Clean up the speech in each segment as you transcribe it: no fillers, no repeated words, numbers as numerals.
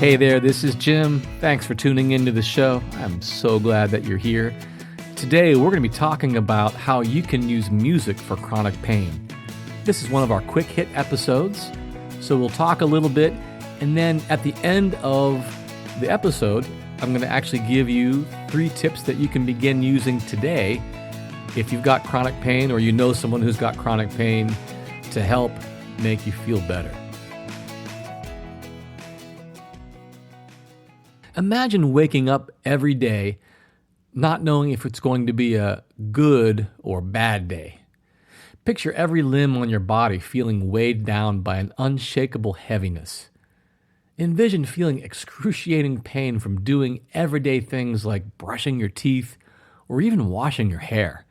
Hey there, this is Jim. Thanks for tuning into the show. I'm so glad that you're here. Today, we're going to be talking about how you can use music for chronic pain. This is one of our quick hit episodes, so we'll talk a little bit, and then at the end of the episode, I'm going to actually give you 3 tips that you can begin using today if you've got chronic pain or you know someone who's got chronic pain to help make you feel better. Imagine waking up every day not knowing if it's going to be a good or bad day. Picture every limb on your body feeling weighed down by an unshakable heaviness. Envision feeling excruciating pain from doing everyday things like brushing your teeth or even washing your hair.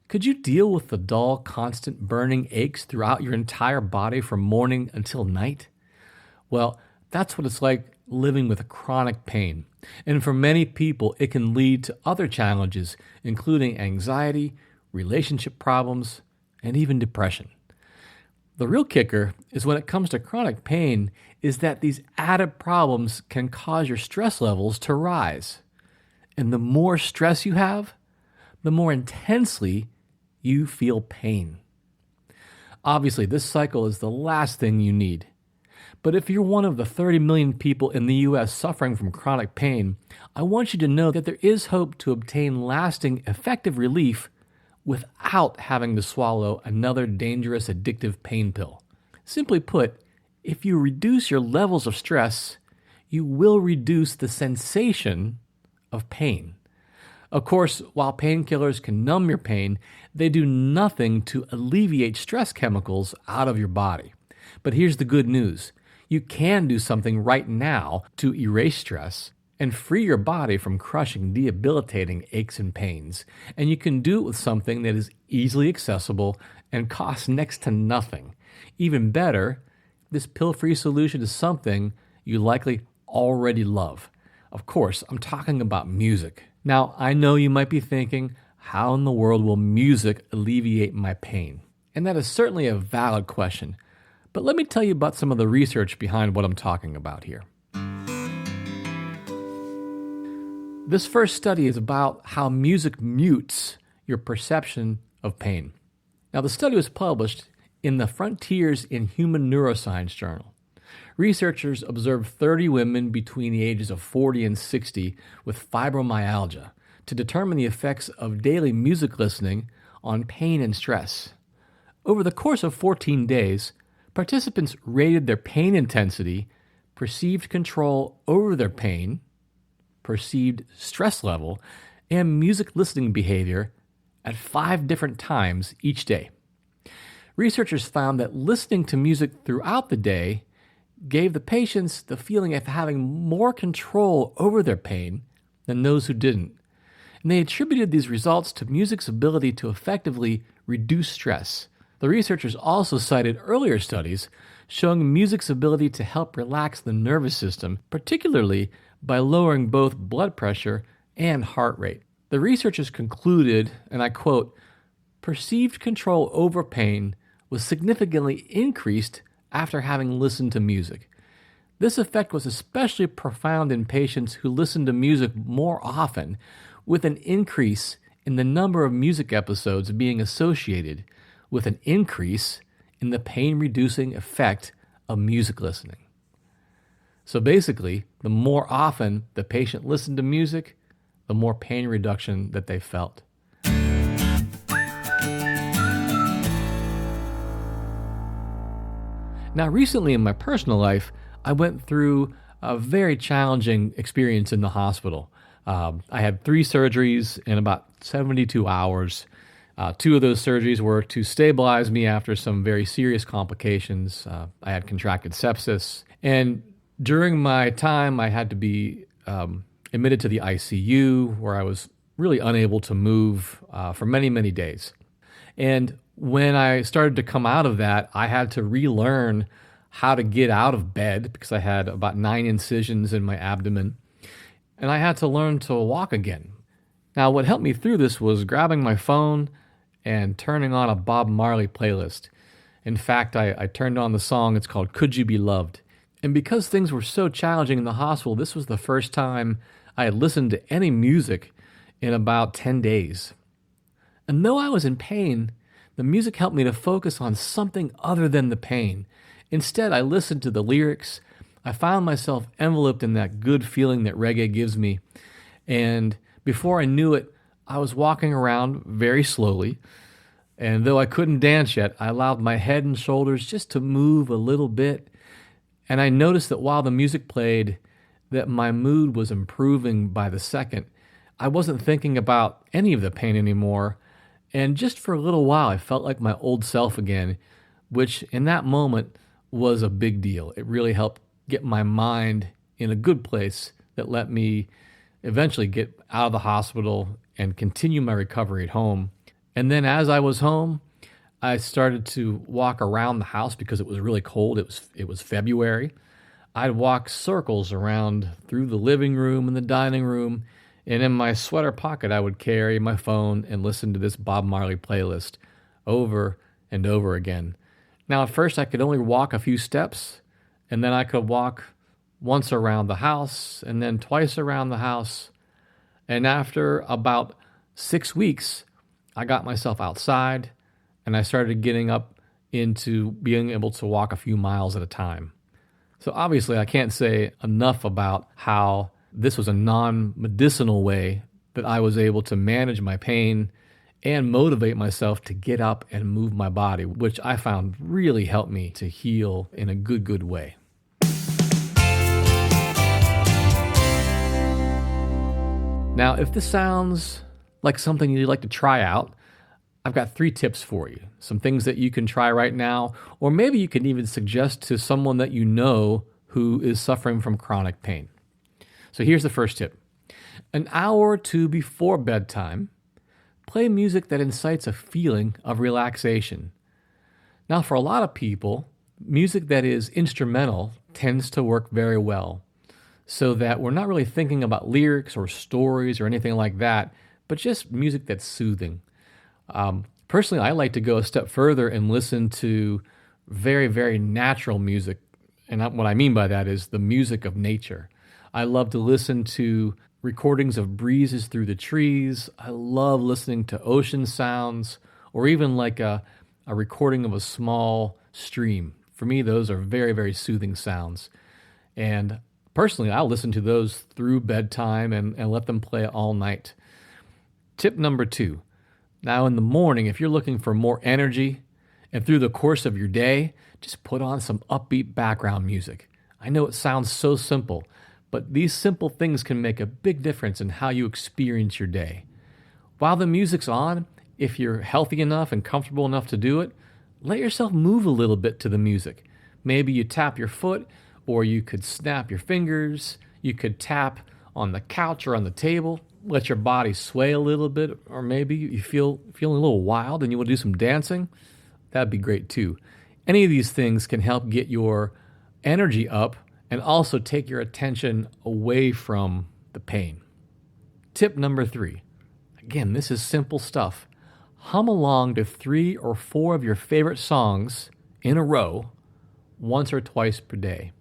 Could you deal with the dull, constant burning aches throughout your entire body from morning until night? Well, that's what it's like living with chronic pain. And for many people, it can lead to other challenges, including anxiety, relationship problems, and even depression. The real kicker is when it comes to chronic pain is that these added problems can cause your stress levels to rise. And the more stress you have, the more intensely you feel pain. Obviously, this cycle is the last thing you need. But if you're one of the 30 million people in the U.S. suffering from chronic pain, I want you to know that there is hope to obtain lasting, effective relief without having to swallow another dangerous, addictive pain pill. Simply put, if you reduce your levels of stress, you will reduce the sensation of pain. Of course, while painkillers can numb your pain, they do nothing to alleviate stress chemicals out of your body. But here's the good news. You can do something right now to erase stress and free your body from crushing, debilitating aches and pains. And you can do it with something that is easily accessible and costs next to nothing. Even better, this pill-free solution is something you likely already love. Of course, I'm talking about music. Now, I know you might be thinking, how in the world will music alleviate my pain? And that is certainly a valid question. But let me tell you about some of the research behind what I'm talking about here. This first study is about how music mutes your perception of pain. Now, the study was published in the Frontiers in Human Neuroscience journal. Researchers observed 30 women between the ages of 40 and 60 with fibromyalgia to determine the effects of daily music listening on pain and stress. Over the course of 14 days, participants rated their pain intensity, perceived control over their pain, perceived stress level, and music listening behavior at 5 different times each day. Researchers found that listening to music throughout the day gave the patients the feeling of having more control over their pain than those who didn't. And they attributed these results to music's ability to effectively reduce stress. The researchers also cited earlier studies showing music's ability to help relax the nervous system, particularly by lowering both blood pressure and heart rate. The researchers concluded, and I quote, "Perceived control over pain was significantly increased after having listened to music. This effect was especially profound in patients who listened to music more often, with an increase in the number of music episodes being associated with an increase in the pain-reducing effect of music listening." So basically, the more often the patient listened to music, the more pain reduction that they felt. Now, recently in my personal life, I went through a very challenging experience in the hospital. I had 3 surgeries in about 72 hours. 2 of those surgeries were to stabilize me after some very serious complications. I had contracted sepsis. And during my time, I had to be admitted to the ICU, where I was really unable to move for many, many days. And when I started to come out of that, I had to relearn how to get out of bed because I had about 9 incisions in my abdomen. And I had to learn to walk again. Now, what helped me through this was grabbing my phone and turning on a Bob Marley playlist. In fact, I turned on the song, it's called "Could You Be Loved?" And because things were so challenging in the hospital, this was the first time I had listened to any music in about 10 days. And though I was in pain, the music helped me to focus on something other than the pain. Instead, I listened to the lyrics. I found myself enveloped in that good feeling that reggae gives me. And before I knew it, I was walking around very slowly. And though I couldn't dance yet, I allowed my head and shoulders just to move a little bit. And I noticed that while the music played, that my mood was improving by the second. I wasn't thinking about any of the pain anymore. And just for a little while, I felt like my old self again, which in that moment was a big deal. It really helped get my mind in a good place that let me eventually get out of the hospital and continue my recovery at home. And then as I was home, I started to walk around the house because it was really cold. It was February. I'd walk circles around through the living room and the dining room, and in my sweater pocket I would carry my phone and listen to this Bob Marley playlist over and over again. Now at first I could only walk a few steps, and then I could walk once around the house and then twice around the house. And after about 6 weeks, I got myself outside and I started getting up into being able to walk a few miles at a time. So obviously I can't say enough about how this was a non-medicinal way that I was able to manage my pain and motivate myself to get up and move my body, which I found really helped me to heal in a good way. Now, if this sounds like something you'd like to try out, I've got 3 tips for you. Some things that you can try right now, or maybe you can even suggest to someone that you know who is suffering from chronic pain. So here's the first tip. An hour or 2 before bedtime, play music that incites a feeling of relaxation. Now, for a lot of people, music that is instrumental tends to work very well, so that we're not really thinking about lyrics or stories or anything like that, but just music that's soothing. Personally, I like to go a step further and listen to very natural music. And what I mean by that is the music of nature. I love to listen to recordings of breezes through the trees. I love listening to ocean sounds, or even like a recording of a small stream. For me, those are very soothing sounds. And personally, I'll listen to those through bedtime and let them play all night. Tip number 2. Now in the morning, if you're looking for more energy, and through the course of your day, just put on some upbeat background music. I know it sounds so simple, but these simple things can make a big difference in how you experience your day. While the music's on, if you're healthy enough and comfortable enough to do it, let yourself move a little bit to the music. Maybe you tap your foot, or you could snap your fingers. You could tap on the couch or on the table. Let your body sway a little bit, or maybe you feeling a little wild and you want to do some dancing. That'd be great too. Any of these things can help get your energy up and also take your attention away from the pain. Tip number 3. Again, this is simple stuff. Hum along to 3 or 4 of your favorite songs in a row once or twice per day.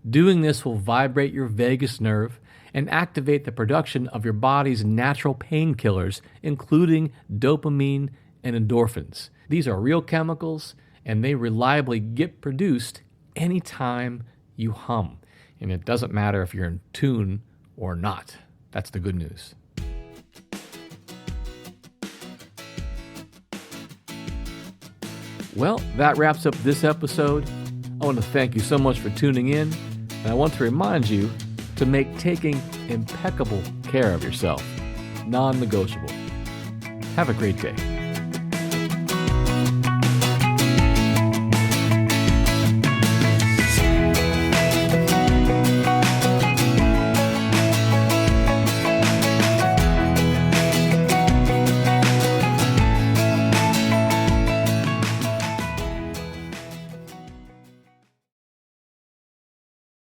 Doing this will vibrate your vagus nerve and activate the production of your body's natural painkillers, including dopamine and endorphins. These are real chemicals, and they reliably get produced anytime you hum. And it doesn't matter if you're in tune or not. That's the good news. Well, that wraps up this episode. I want to thank you so much for tuning in, and I want to remind you to make taking impeccable care of yourself non-negotiable. Have a great day.